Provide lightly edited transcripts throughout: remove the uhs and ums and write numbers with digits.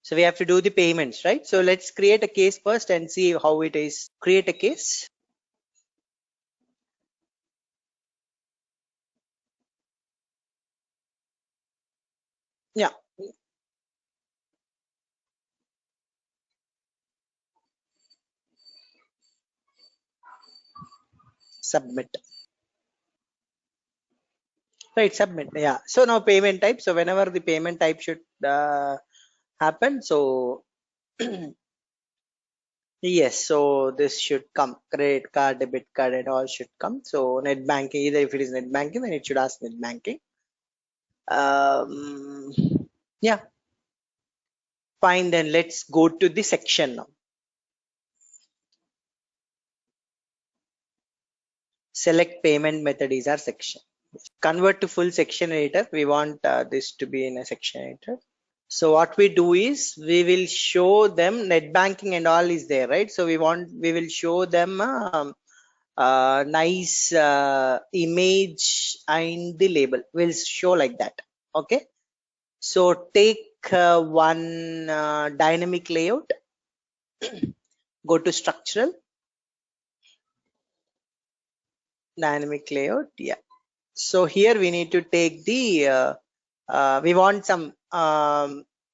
So we have to do the payments, right? So let's create a case first and see how it is. Create a case. Yeah. Submit. Right, submit. Yeah. So now payment type. So whenever the payment type should happen, so yes, so this should come. Credit card, debit card, and all should come. So net banking, either if it is net banking, then it should ask net banking. Um, yeah, fine. Then let's go to the section now. Select payment method is our section. Convert to full section editor. We want this to be in a section editor. So what we do is we will show them net banking and all is there, right? So we will show them nice image and the label. We'll show like that. Okay. So take one dynamic layout. Go to structural, dynamic layout. Yeah. So here we need to take the we want some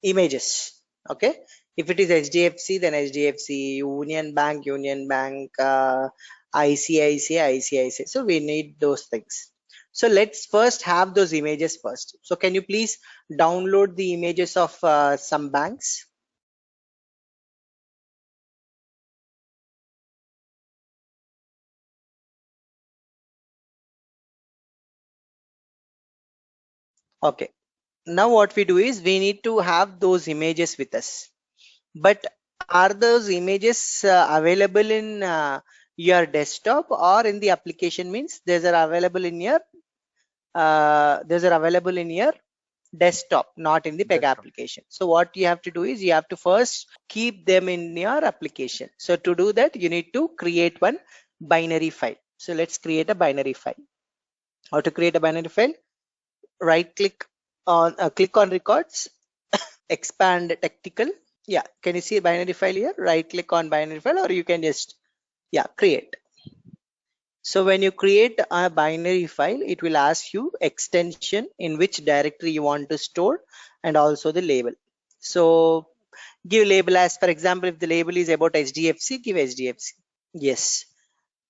images. Okay. If it is HDFC, then HDFC, Union Bank, ICICI. So we need those things. So let's first have those images first. So can you please download the images of some banks? Okay. Now what we do is we need to have those images with us. But are those images available in your desktop or in the application? Means these are available in your desktop, not in the Pega application. So what you have to do is you have to first keep them in your application. So to do that, you need to create one binary file. So let's create a binary file. How to create a binary file? Right click on click on records, expand technical. Yeah, can you see a binary file here? Right click on binary file, or you can just create. So when you create a binary file, it will ask you extension in which directory you want to store and also the label. So give label as, for example, if the label is about HDFC, give HDFC. Yes.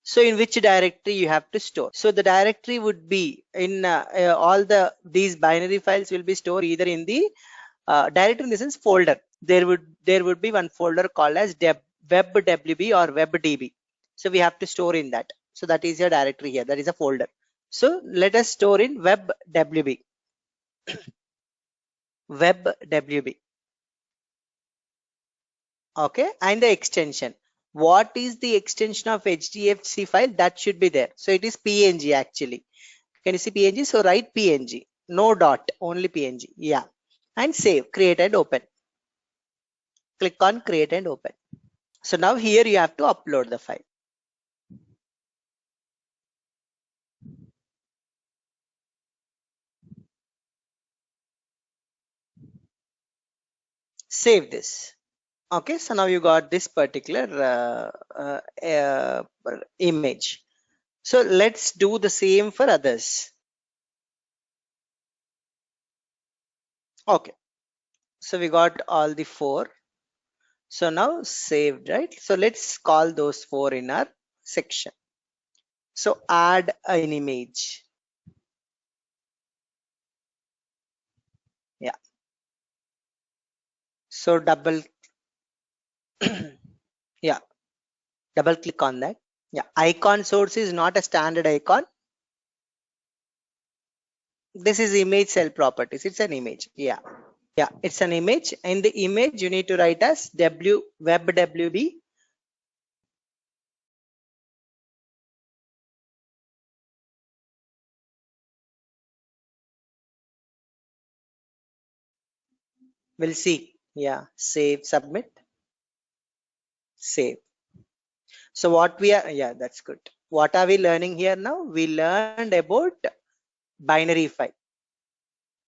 So in which directory you have to store. So the directory would be in all these binary files will be stored either in the directory in the sense folder. There would be one folder called as webwb or webdb. So we have to store in that. So that is your directory here. That is a folder. So let us store in webwb. Webwb. Okay, and the extension. What is the extension of HDFC file? That should be there. So it is PNG actually. Can you see PNG? So write PNG. No dot, only PNG. Yeah. And save, create and open. Click on create and open. So now here you have to upload the file. Save this. Okay, so now you got this particular image. So let's do the same for others. Okay, so we got all the 4. So now saved, right? So let's call those 4 in our section. So add an image. Yeah. So double yeah, double click on that. Yeah, icon source is not a standard icon. This is image cell properties. It's an image. Yeah, it's an image. In the image you need to write as webwb. We'll see. Yeah, save, submit, save. So what we are, yeah, that's good. What are we learning here now? We learned about binary file.